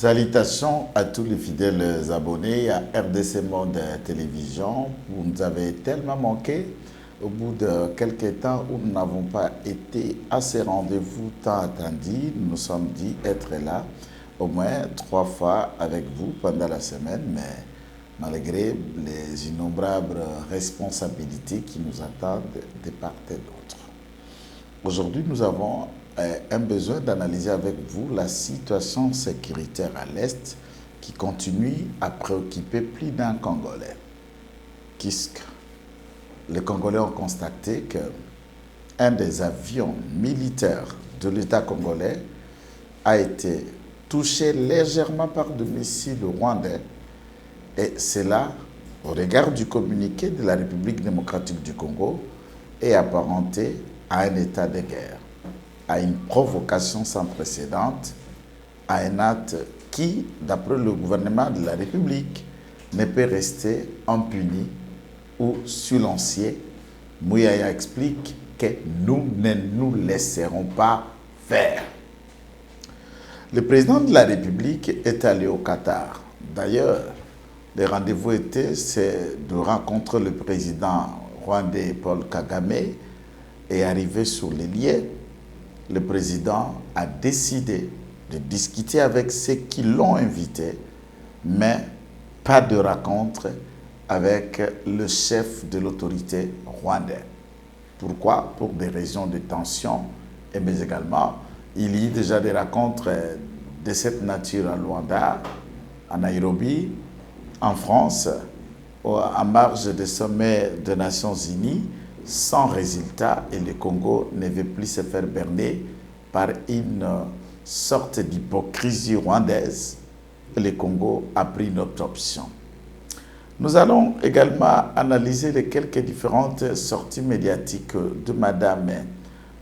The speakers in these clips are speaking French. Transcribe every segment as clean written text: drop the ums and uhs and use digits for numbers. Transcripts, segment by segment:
Salutations à tous les fidèles abonnés à RDC Monde Télévision. Vous nous avez tellement manqué au bout de quelques temps où nous n'avons pas été à ces rendez-vous tant attendus. Nous nous sommes dit être là au moins 3 fois avec vous pendant la semaine, mais malgré les innombrables responsabilités qui nous attendent de part et d'autre. Aujourd'hui, nous avons un besoin d'analyser avec vous la situation sécuritaire à l'Est qui continue à préoccuper plus d'un Congolais. Puisque les Congolais ont constaté qu'un des avions militaires de l'État congolais a été touché légèrement par des missiles rwandais. Et cela, au regard du communiqué de la République démocratique du Congo, est apparenté à un état de guerre, à une provocation sans précédent, à un acte qui, d'après le gouvernement de la République, ne peut rester impuni ou silencieux. Mouyaya explique que nous ne nous laisserons pas faire. Le président de la République est allé au Qatar. D'ailleurs, le rendez-vous était de rencontrer le président rwandais Paul Kagame et arrivé sur les lieux. Le président a décidé de discuter avec ceux qui l'ont invité, mais pas de rencontre avec le chef de l'autorité rwandaise. Pourquoi? Pour des raisons de tension, mais également, il y a déjà des rencontres de cette nature à Luanda, à Nairobi, en France, en marge des sommets des Nations Unies, sans résultat, et le Congo ne veut plus se faire berner par une sorte d'hypocrisie rwandaise. Le Congo a pris notre option. Nous allons également analyser les quelques différentes sorties médiatiques de Madame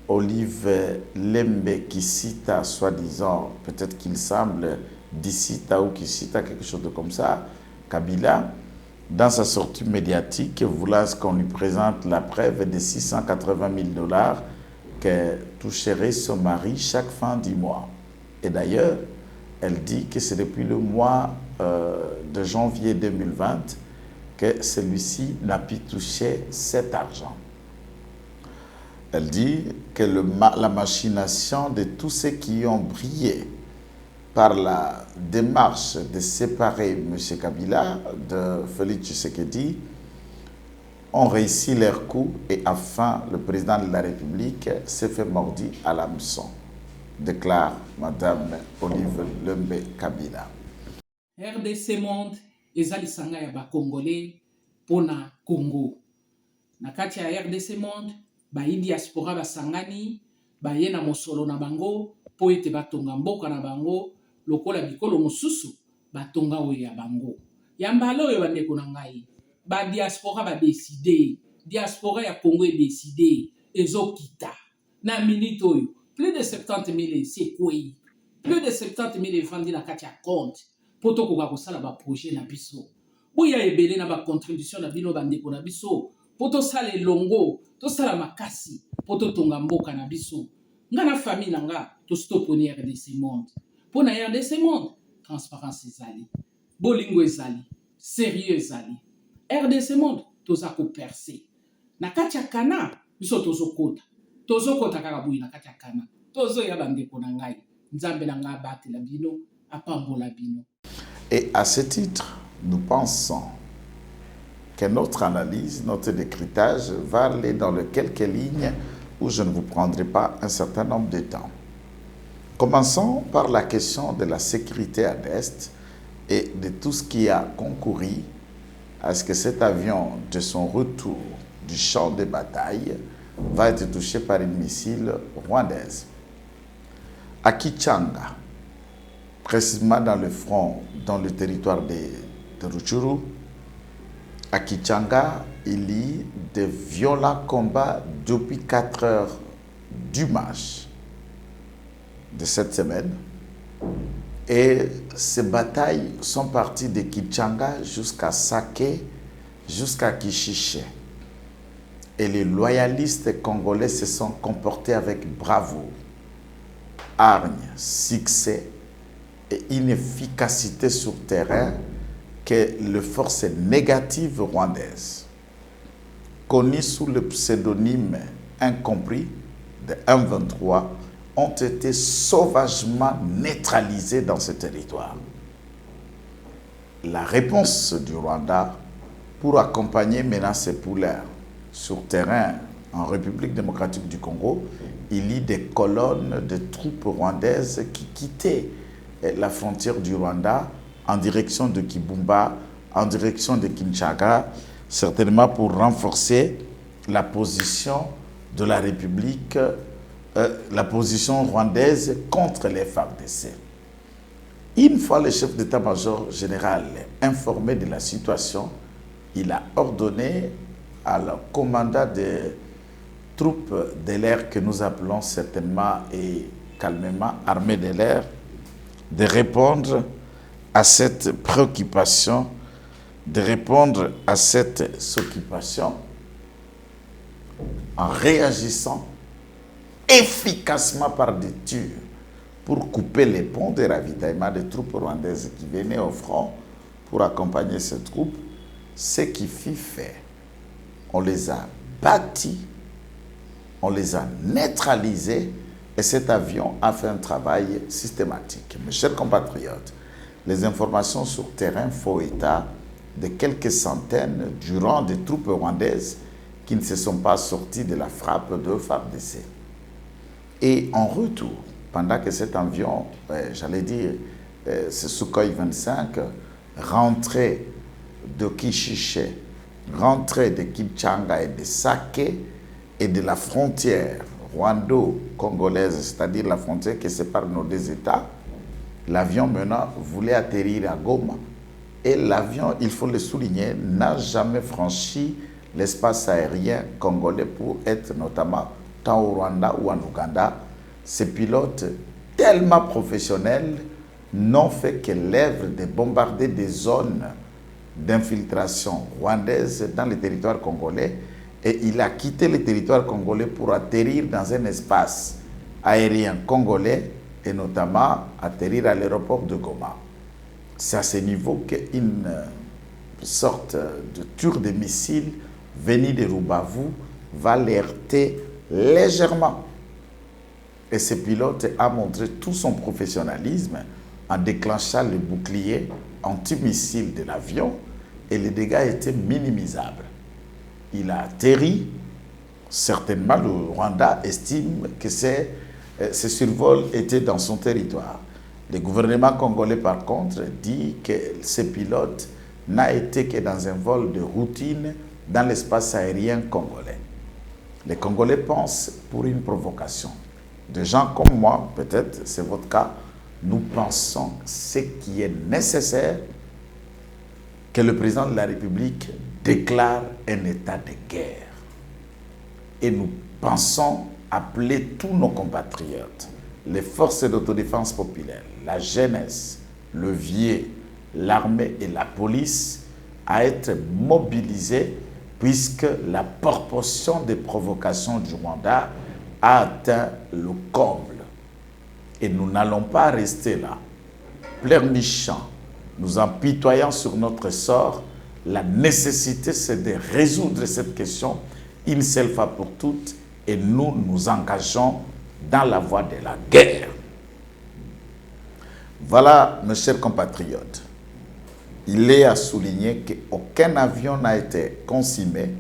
Olive Lembe qui cite, soi-disant, peut-être qu'il semble dicita ou qui cite quelque chose de comme ça, Kabila, dans sa sortie médiatique, voulant qu'on lui présente la preuve de 680 000 $ que toucherait son mari chaque fin du mois. Et d'ailleurs, elle dit que c'est depuis le mois de janvier 2020 que celui-ci n'a pu toucher cet argent. Elle dit que la machination de tous ceux qui ont brillé par la démarche de séparer M. Kabila de Félix Tshisekedi ont réussi leur coup et enfin le président de la République s'est fait mordir à l'hameçon, déclare Mme Olive Lembe Kabila. RDC Monde ezalisanga ya Congolais pona Congo. Na kati ya RDC Monde, bayi diaspora basangani, baye na mosolo na bango, po ete batonga mboka na bango, lokola bikolo mosusu, batonga oyo ya bango. Yambala oyo bandeko na ngai, ba diaspora ba décidé, diaspora ya Congo est décidé, ezokita. Na minute oyo, plus de 70 000 sekwei, plus de 70 000 efandi na kati ya compte, poto koka kosala ba projet na biso. Boya ebele na ba contribution na bino bandeko na biso, poto sala elongo, to sala makasi, poto tonga mboka na biso. Nga na famille na nga, to stoponi RDC Monde. Pona RDC Monde, transparence ezali, bolingo ezali, sérieux ezali. RDC Monde, toza ko percer. Na kati ya kana, biso tozokota. Tozokota kaka boyi na kati ya kana. Tozo ya bandeko na ngai. Nzambe na nga batela bino, apambola bino. Et à ce titre, nous pensons que notre analyse, notre décryptage va aller dans les quelques lignes où je ne vous prendrai pas un certain nombre de temps. Commençons par la question de la sécurité à l'Est et de tout ce qui a concouru à ce que cet avion, de son retour du champ de bataille, va être touché par une missile rwandaise. À Kichanga, précisément dans le front, dans le territoire de Rutshuru, à Kichanga, il y a de violents combats depuis 4 heures du match de cette semaine. Et ces batailles sont parties de Kichanga jusqu'à Sake, jusqu'à Kishiche. Et les loyalistes congolais se sont comportés avec bravoure, hargne, succès et inefficacité sur terrain que les forces négatives rwandaises, connues sous le pseudonyme incompris de M23, ont été sauvagement neutralisées dans ce territoire. La réponse du Rwanda pour accompagner maintenant ces poulets sur terrain en République démocratique du Congo, il y a des colonnes de troupes rwandaises qui quittaient la frontière du Rwanda en direction de Kibumba, en direction de Kinshasa, certainement pour renforcer la position de la République, la position rwandaise contre les FARDC. Une fois le chef d'état-major général informé de la situation, il a ordonné à la commandant des troupes de l'air que nous appelons certainement et calmement armée de l'air de répondre à cette préoccupation, de répondre à cette occupation en réagissant efficacement par des tirs pour couper les ponts de ravitaillement des troupes rwandaises qui venaient au front pour accompagner ces troupes. Ce qui fut fait, on les a bâtis, on les a neutralisés et cet avion a fait un travail systématique. Mes chers compatriotes, les informations sur terrain font état de quelques centaines du rang des troupes rwandaises qui ne se sont pas sorties de la frappe de FARDC. Et en retour, pendant que cet avion, j'allais dire, ce Sukhoi 25, rentrait de Kishiche, rentrait de Kinshasa et de Sake et de la frontière rwando-congolaise, c'est-à-dire la frontière qui sépare nos deux États, l'avion maintenant voulait atterrir à Goma. Et l'avion, il faut le souligner, n'a jamais franchi l'espace aérien congolais pour être notamment tant au Rwanda ou en Ouganda. Ces pilotes tellement professionnels n'ont fait que l'œuvre de bombarder des zones d'infiltration rwandaise dans le territoire congolais et il a quitté le territoire congolais pour atterrir dans un espace aérien congolais et notamment atterrir à l'aéroport de Goma. C'est à ce niveau qu'une sorte de tour de missiles venu de Rubavu va l'alerter légèrement. Et ce pilote a montré tout son professionnalisme en déclenchant le bouclier antimissile de l'avion et les dégâts étaient minimisables. Il a atterri, certainement le Rwanda estime que ce survol était dans son territoire. Le gouvernement congolais par contre dit que ce pilote n'a été que dans un vol de routine dans l'espace aérien congolais. Les Congolais pensent pour une provocation. Des gens comme moi, peut-être c'est votre cas, nous pensons ce qui est nécessaire que le président de la République déclare un état de guerre. Et nous pensons appeler tous nos compatriotes, les forces d'autodéfense populaire, la jeunesse, le vieux, l'armée et la police à être mobilisés puisque la proportion des provocations du Rwanda a atteint le comble. Et nous n'allons pas rester là, pleurnichant, nous empitoyant sur notre sort. La nécessité, c'est de résoudre cette question une seule fois pour toutes et nous nous engageons dans la voie de la guerre. Voilà, mes chers compatriotes, il est à souligner qu'aucun avion n'a été consigné,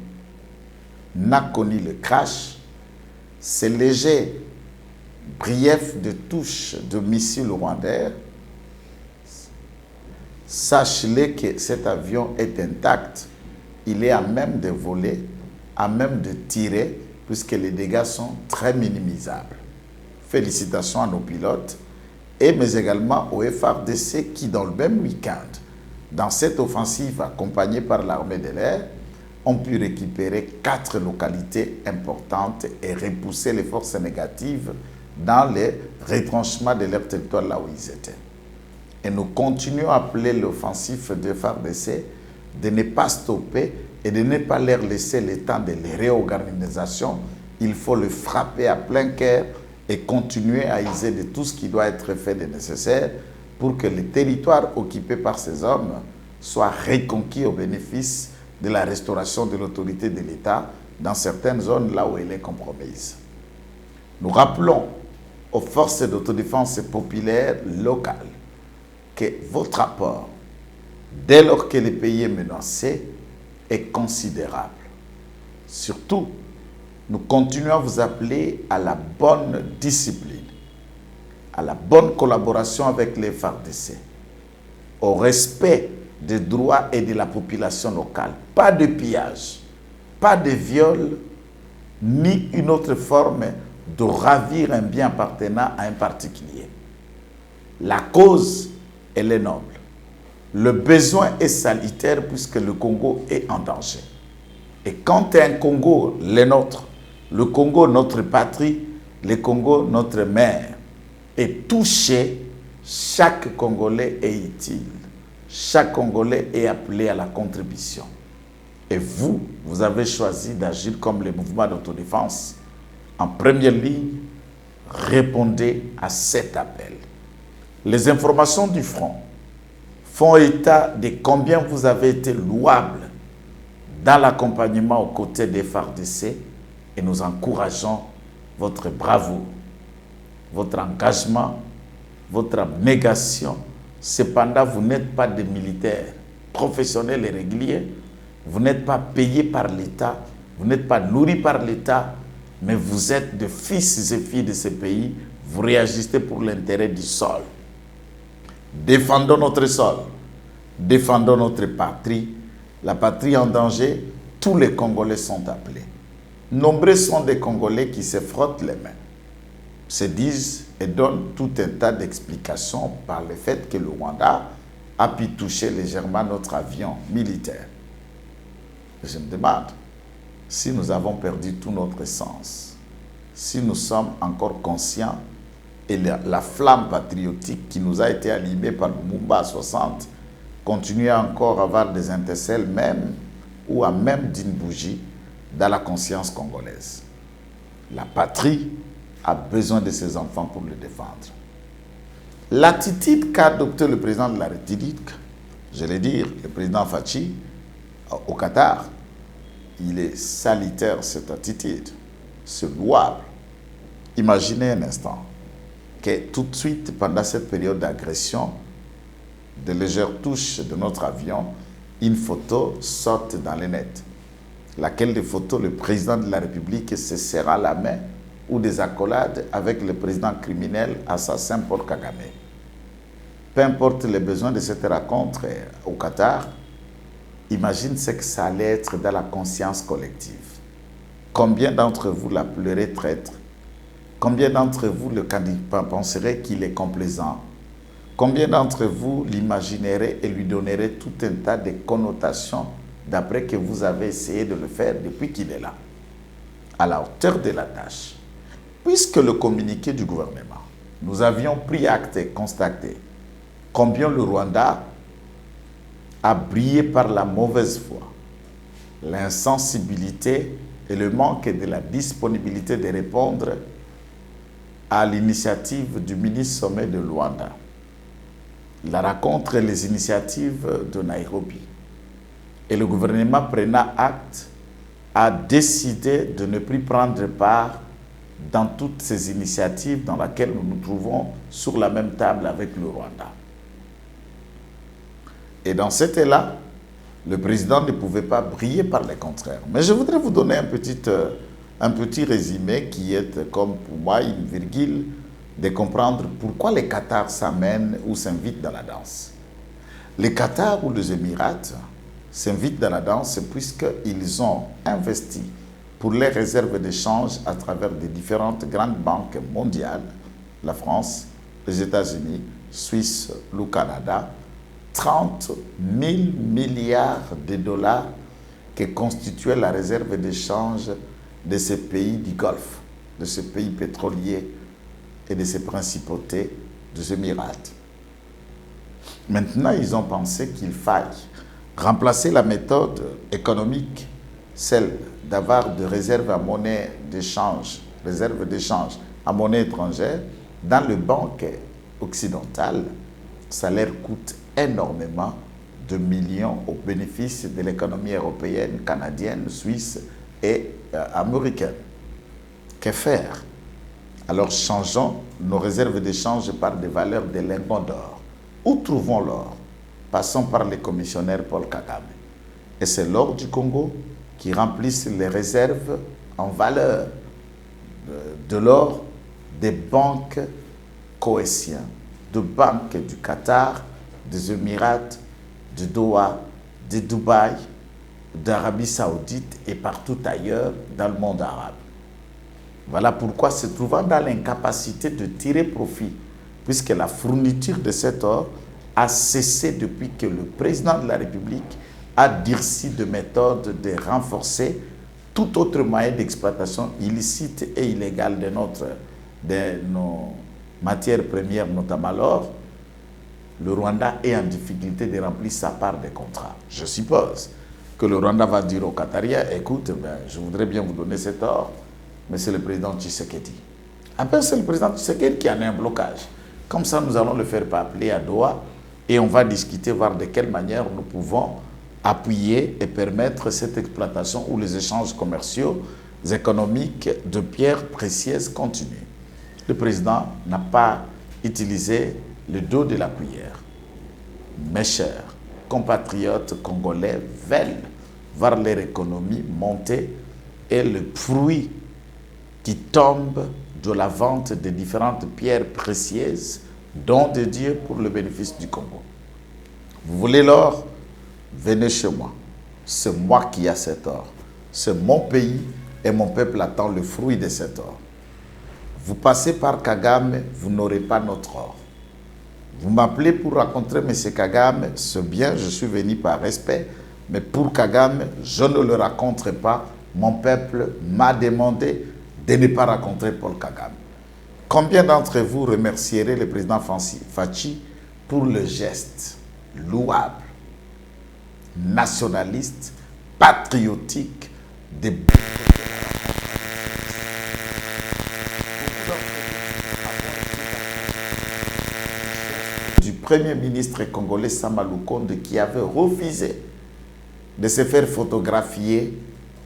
n'a connu le crash. Ces légers griefs de touche de missiles rwandais, sachez-le que cet avion est intact. Il est à même de voler, à même de tirer, puisque les dégâts sont très minimisables. Félicitations à nos pilotes, mais également au FARDC qui, dans le même week-end, dans cette offensive accompagnée par l'armée de l'air, ont pu récupérer 4 localités importantes et repousser les forces négatives dans les retranchements de leur territoire là où ils étaient. Et nous continuons à appeler l'offensive de FARDC de ne pas stopper et de ne pas leur laisser le temps de les réorganisation. Il faut le frapper à plein cœur et continuer à user de tout ce qui doit être fait de nécessaire pour que les territoires occupés par ces hommes soient reconquis au bénéfice de la restauration de l'autorité de l'État dans certaines zones là où elle est compromise. Nous rappelons aux forces d'autodéfense populaires locales que votre apport, dès lors que le pays est menacé, est considérable. Surtout, nous continuons à vous appeler à la bonne discipline, à la bonne collaboration avec les FARDC, au respect des droits et de la population locale. Pas de pillage, pas de viol, ni une autre forme de ravir un bien appartenant à un particulier. La cause, elle est noble. Le besoin est salutaire puisque le Congo est en danger. Et quand un Congo, le nôtre, le Congo, notre patrie, le Congo, notre mère, est touché, chaque Congolais est utile. Chaque Congolais est appelé à la contribution. Et vous, vous avez choisi d'agir comme le mouvement d'autodéfense. En première ligne, répondez à cet appel. Les informations du front font état de combien vous avez été louable dans l'accompagnement aux côtés des FARDC et nous encourageons votre bravoure, votre engagement, votre abnégation. Cependant, vous n'êtes pas des militaires professionnels et réguliers, vous n'êtes pas payés par l'État, vous n'êtes pas nourris par l'État, mais vous êtes des fils et filles de ce pays, vous réagissez pour l'intérêt du sol. Défendons notre sol, défendons notre patrie. La patrie en danger, tous les Congolais sont appelés. Nombreux sont des Congolais qui se frottent les mains, se disent et donnent tout un tas d'explications par le fait que le Rwanda a pu toucher légèrement notre avion militaire. Je me demande si nous avons perdu tout notre sens, si nous sommes encore conscients et la flamme patriotique qui nous a été allumée par Lumumba 60 continue encore à avoir des étincelles même ou à même d'une bougie dans la conscience congolaise. La patrie a besoin de ses enfants pour le défendre. L'attitude qu'a adoptée le président de la République, je vais dire, le président Fachi, au Qatar, il est salutaire cette attitude, c'est louable. Imaginez un instant que tout de suite, pendant cette période d'agression, de légères touches de notre avion, une photo sorte dans les nets. Laquelle des photos, le président de la République se serra la main ou des accolades avec le président criminel assassin Paul Kagame. Peu importe les besoins de cette rencontre au Qatar, imagine ce que ça allait être dans la conscience collective. Combien d'entre vous l'appelleraient traître? Combien d'entre vous le penseraient qu'il est complaisant? Combien d'entre vous l'imagineraient et lui donneraient tout un tas de connotations d'après que vous avez essayé de le faire depuis qu'il est là, à la hauteur de la tâche? Puisque le communiqué du gouvernement, nous avions pris acte et constaté combien le Rwanda a brillé par la mauvaise foi, l'insensibilité et le manque de la disponibilité de répondre à l'initiative du mini-sommet de Luanda, la rencontre et les initiatives de Nairobi. Et le gouvernement prenant acte a décidé de ne plus prendre part dans toutes ces initiatives dans lesquelles nous nous trouvons sur la même table avec le Rwanda. Et dans cet élan, le président ne pouvait pas briller par le contraire. Mais je voudrais vous donner un petit résumé qui est, comme pour moi, une virgule de comprendre pourquoi les Qatar s'amènent ou s'invitent dans la danse. Les Qatar ou les Émirats s'invitent dans la danse puisqu'ils ont investi pour les réserves d'échange à travers des différentes grandes banques mondiales, la France, les États-Unis, Suisse, le Canada, 30 000 milliards de dollars qui constituaient la réserve d'échange de ces pays du Golfe, de ces pays pétroliers et de ces principautés des Émirats. Maintenant, ils ont pensé qu'il faille remplacer la méthode économique, celle d'avoir des réserves à monnaie d'échange, réserves d'échange à monnaie étrangère, dans les banques occidentales, ça leur coûte énormément de millions au bénéfice de l'économie européenne, canadienne, suisse et américaine. Que faire? Alors changeons nos réserves d'échange par des valeurs de lingots d'or. Où trouvons l'or? Passons par les commissionnaires Paul Kagame. Et c'est l'or du Congo qui remplissent les réserves en valeur de l'or des banques coétiennes, de banques du Qatar, des Émirats, de Doha, de Dubaï, d'Arabie Saoudite et partout ailleurs dans le monde arabe. Voilà pourquoi, se trouvant dans l'incapacité de tirer profit, puisque la fourniture de cet or a cessé depuis que le président de la République a durci de méthode de renforcer tout autre moyen d'exploitation illicite et illégale de nos matières premières, notamment l'or, le Rwanda est en difficulté de remplir sa part des contrats. Je suppose que le Rwanda va dire aux Qatariens, écoute, je voudrais bien vous donner cet or, mais c'est le président Tshisekedi. Après, c'est le président Tshisekedi qui en a un blocage. Comme ça, nous allons le faire appeler à Doha et on va discuter, voir de quelle manière nous pouvons appuyer et permettre cette exploitation où les échanges commerciaux, économiques de pierres précieuses continuent. Le président n'a pas utilisé le dos de la cuillère. Mes chers compatriotes congolais veulent voir leur économie monter et le fruit qui tombe de la vente de différentes pierres précieuses, don de Dieu pour le bénéfice du Congo. Vous voulez l'or? Venez chez moi. C'est moi qui ai cet or. C'est mon pays et mon peuple attend le fruit de cet or. Vous passez par Kagame, vous n'aurez pas notre or. Vous m'appelez pour rencontrer M. Kagame, c'est bien, je suis venu par respect, mais pour Kagame, je ne le rencontre pas. Mon peuple m'a demandé de ne pas rencontrer Paul Kagame. Combien d'entre vous remercierez le président Faci pour le geste louable, nationaliste, patriotique, du Premier ministre congolais Sama Lukonde qui avait refusé de se faire photographier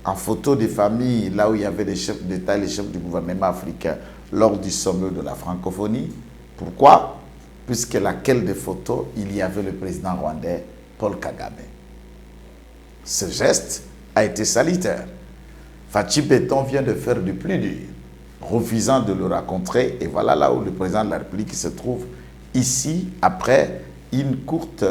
en photo de famille, là où il y avait les chefs d'État et les chefs du gouvernement africain lors du sommet de la francophonie. Pourquoi? Puisque laquelle des photos, il y avait le président rwandais Paul Kagame. Ce geste a été salutaire. Faci Béton vient de faire du plus dur, refusant de le rencontrer. Et voilà là où le président de la République se trouve ici, après une courte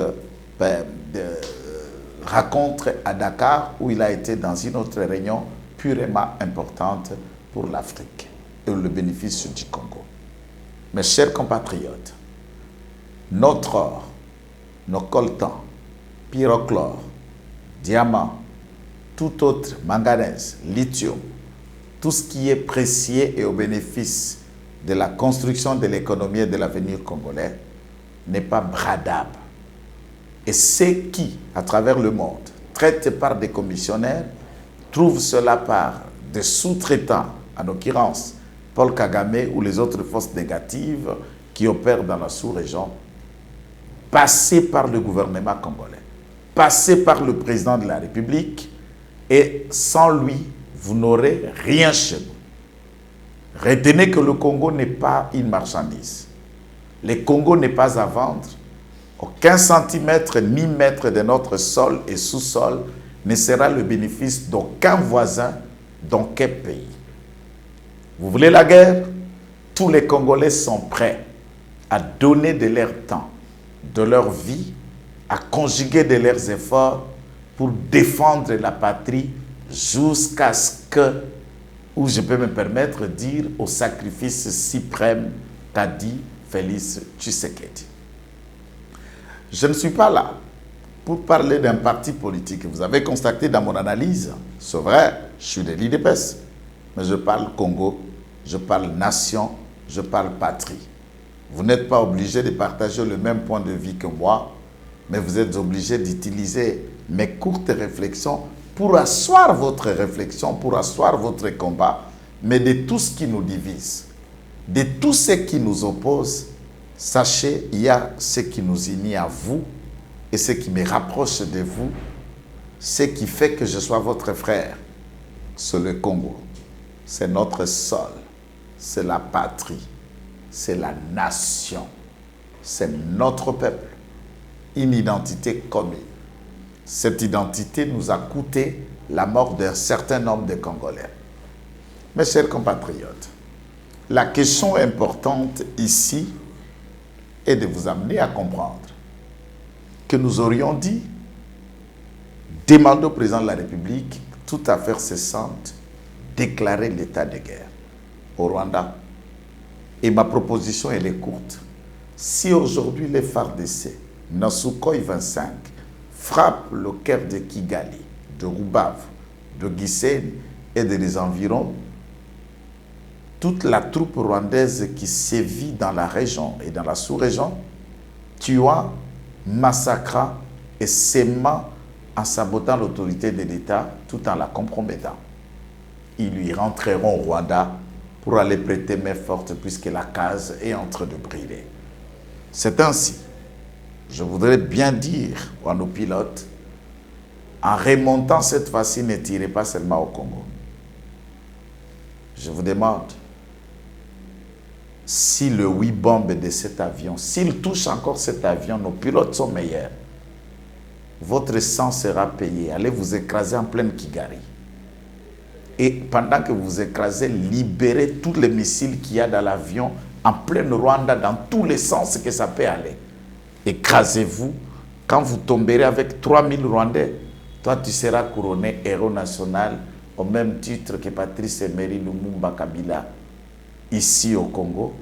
rencontre à Dakar, où il a été dans une autre réunion purement importante pour l'Afrique et le bénéfice du Congo. Mes chers compatriotes, notre or, nos coltans, pyrochlore, diamant, tout autre, manganèse, lithium, tout ce qui est précieux et au bénéfice de la construction de l'économie et de l'avenir congolais n'est pas bradable. Et ceux qui, à travers le monde, traitent par des commissionnaires, trouvent cela par des sous-traitants, en l'occurrence Paul Kagame ou les autres forces négatives qui opèrent dans la sous-région, passez par le gouvernement congolais, passez par le président de la République, et sans lui, vous n'aurez rien chez nous. Retenez que le Congo n'est pas une marchandise. Le Congo n'est pas à vendre. Aucun centimètre ni mètre de notre sol et sous-sol ne sera le bénéfice d'aucun voisin d'aucun pays. Vous voulez la guerre? Tous les Congolais sont prêts à donner de leur temps, de leur vie, à conjuguer de leurs efforts pour défendre la patrie jusqu'à ce que, ou je peux me permettre de dire, au sacrifice suprême qu'a dit Félix Tshisekedi. Je ne suis pas là pour parler d'un parti politique. Vous avez constaté dans mon analyse, c'est vrai, je suis de l'IDPS, mais je parle Congo, je parle nation, je parle patrie. Vous n'êtes pas obligé de partager le même point de vue que moi, mais vous êtes obligé d'utiliser mes courtes réflexions pour asseoir votre réflexion, pour asseoir votre combat, mais de tout ce qui nous divise, de tout ce qui nous oppose, Sachez, il y a ce qui nous unit à vous et ce qui me rapproche de vous, ce qui fait que je sois votre frère. C'est le Congo. C'est notre sol. C'est la patrie. C'est la nation. C'est notre peuple. Une identité commune. Cette identité nous a coûté la mort d'un certain nombre de Congolais. Mes chers compatriotes, la question importante ici est de vous amener à comprendre que nous aurions dit demander au président de la République, toute affaire cessante, déclarer l'état de guerre au Rwanda. Et ma proposition, elle est courte. Si aujourd'hui les FARDC, Nasukhoi 25, frappent le cœur de Kigali, de Rubavu, de Gisenyi et de les environs, toute la troupe rwandaise qui sévit dans la région et dans la sous-région, tuant, massacrant et sémant en sabotant l'autorité de l'État tout en la compromettant. Ils lui rentreront au Rwanda pour aller prêter main forte puisque la case est en train de brûler. C'est ainsi, je voudrais bien dire à nos pilotes, en remontant cette fois-ci, ne tirez pas seulement au Congo. Je vous demande, si le 8 bombes de cet avion, s'il touche encore cet avion, nos pilotes sont meilleurs. Votre sang sera payé. Allez vous écraser en pleine Kigali. Et pendant que vous écrasez, libérez tous les missiles qu'il y a dans l'avion, en pleine Rwanda, dans tous les sens que ça peut aller. Écrasez-vous. Quand vous tomberez avec 3000 Rwandais, toi tu seras couronné héros national au même titre que Patrice Emery Lumumba Kabila ici au Congo,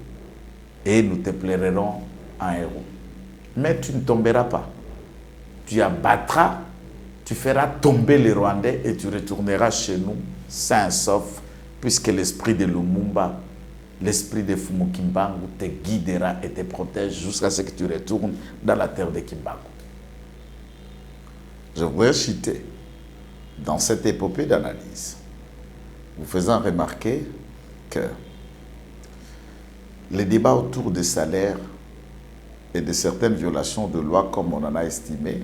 et nous te plairons en héros. Mais tu ne tomberas pas. Tu abattras, tu feras tomber les Rwandais et tu retourneras chez nous sain et sauf, puisque l'esprit de Lumumba, l'esprit de Fumu Kimbangu te guidera et te protège jusqu'à ce que tu retournes dans la terre de Kimbangu. Je voudrais citer dans cette épopée d'analyse, vous faisant remarquer que les débats autour des salaires et de certaines violations de loi, comme on en a estimé,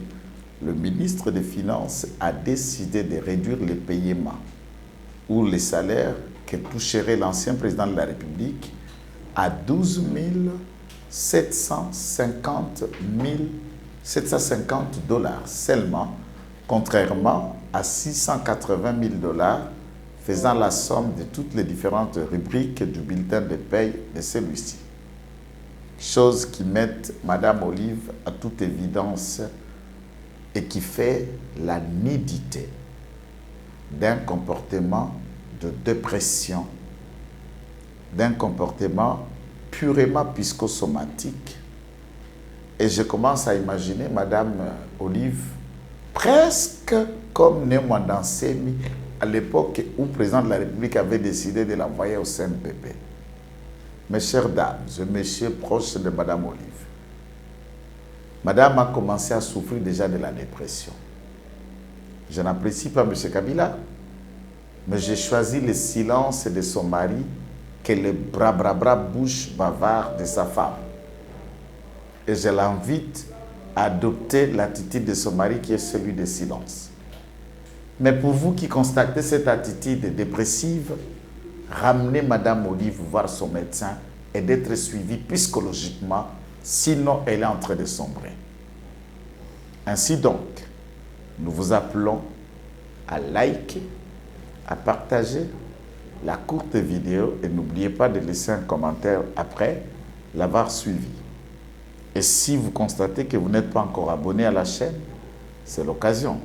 le ministre des Finances a décidé de réduire les paiements ou les salaires que toucherait l'ancien président de la République à 12 750 $ seulement, contrairement à 680 000 $, faisant la somme de toutes les différentes rubriques du bulletin de paye de celui-ci. Chose qui met Madame Olive à toute évidence et qui fait la nudité d'un comportement de dépression, d'un comportement purement psychosomatique. Et je commence à imaginer Madame Olive presque comme Némo Dansemi à l'époque où le président de la République avait décidé de l'envoyer au CNPP. Mes chères dames, je me suis proche de Madame Olive. Madame a commencé à souffrir déjà de la dépression. Je n'apprécie pas M. Kabila, mais j'ai choisi le silence de son mari que le bouche bavard de sa femme. Et je l'invite à adopter l'attitude de son mari qui est celui de silence. Mais pour vous qui constatez cette attitude dépressive, ramenez Madame Olive voir son médecin et d'être suivie psychologiquement, sinon elle est en train de sombrer. Ainsi donc, nous vous appelons à liker, à partager la courte vidéo et n'oubliez pas de laisser un commentaire après l'avoir suivi. Et si vous constatez que vous n'êtes pas encore abonné à la chaîne, c'est l'occasion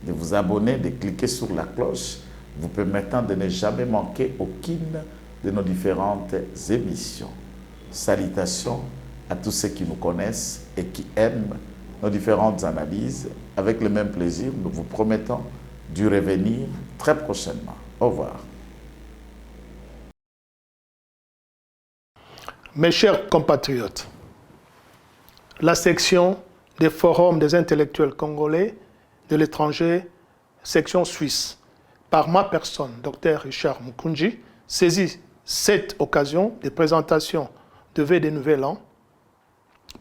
de vous abonner, de cliquer sur la cloche, vous permettant de ne jamais manquer aucune de nos différentes émissions. Salutations à tous ceux qui nous connaissent et qui aiment nos différentes analyses. Avec le même plaisir, nous vous promettons d'y revenir très prochainement. Au revoir. Mes chers compatriotes, la section des forums des intellectuels congolais de l'étranger, section suisse, par ma personne, Dr Richard Mukunji, saisit cette occasion de présentation de vœux de nouvel an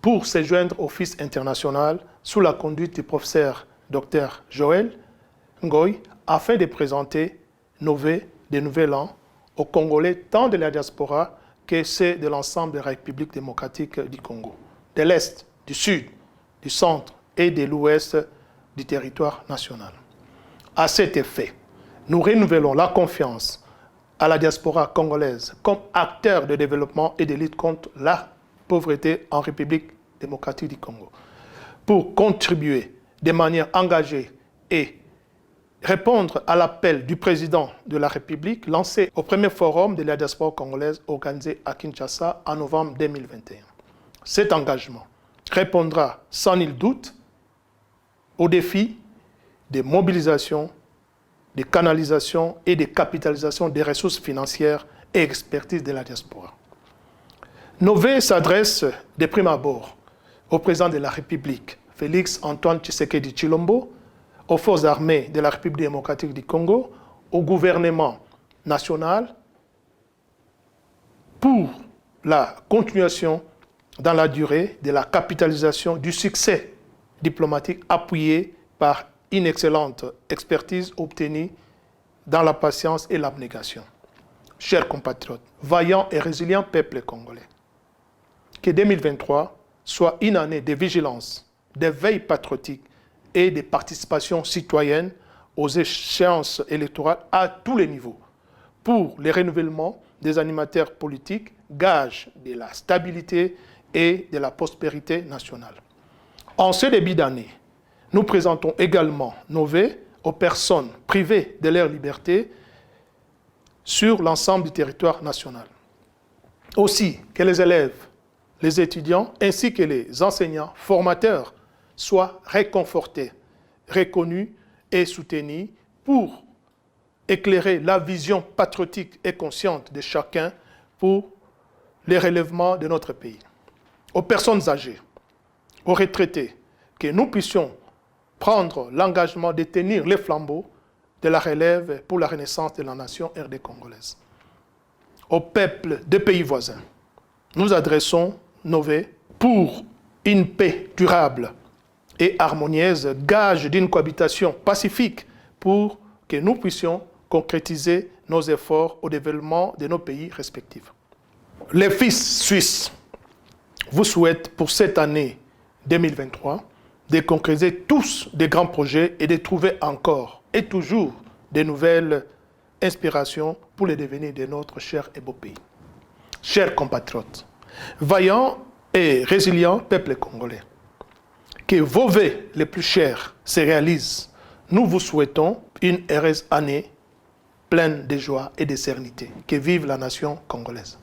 pour se joindre au Fils international sous la conduite du professeur Dr Joël Ngoy afin de présenter des nouvel an aux Congolais tant de la diaspora que ceux de l'ensemble des républiques démocratiques du Congo, de l'Est, du Sud, du Centre et de l'Ouest du territoire national. À cet effet, nous renouvelons la confiance à la diaspora congolaise comme acteur de développement et de lutte contre la pauvreté en République démocratique du Congo, pour contribuer de manière engagée et répondre à l'appel du président de la République lancé au premier forum de la diaspora congolaise organisé à Kinshasa en novembre 2021. Cet engagement répondra sans nul doute aux défis de mobilisation, de canalisation et de capitalisation des ressources financières et expertise de la diaspora. Nos vœux s'adressent de prime abord au président de la République, Félix Antoine Tshisekedi Tshilombo, aux forces armées de la République démocratique du Congo, au gouvernement national, pour la continuation dans la durée de la capitalisation du succès diplomatique appuyé par une excellente expertise obtenue dans la patience et l'abnégation. Chers compatriotes, vaillants et résilients peuple congolais, que 2023 soit une année de vigilance, de veille patriotique et de participation citoyenne aux échéances électorales à tous les niveaux pour le renouvellement des animateurs politiques, gage de la stabilité et de la prospérité nationale. En ce début d'année, nous présentons également nos vœux aux personnes privées de leur liberté sur l'ensemble du territoire national. Aussi que les élèves, les étudiants ainsi que les enseignants formateurs soient réconfortés, reconnus et soutenus pour éclairer la vision patriotique et consciente de chacun pour le relèvement de notre pays. Aux personnes âgées, aux retraités, que nous puissions prendre l'engagement de tenir les flambeaux de la relève pour la renaissance de la nation RD congolaise. Au peuple des pays voisins, nous adressons nos vœux pour une paix durable et harmonieuse, gage d'une cohabitation pacifique pour que nous puissions concrétiser nos efforts au développement de nos pays respectifs. Les fils suisses vous souhaitent pour cette année 2023 de concrétiser tous des grands projets et de trouver encore et toujours de nouvelles inspirations pour le devenir de notre cher et beau pays. Chers compatriotes, vaillants et résilients peuple congolais, que vos vœux les plus chers se réalisent. Nous vous souhaitons une heureuse année pleine de joie et de sérénité. Que vive la nation congolaise.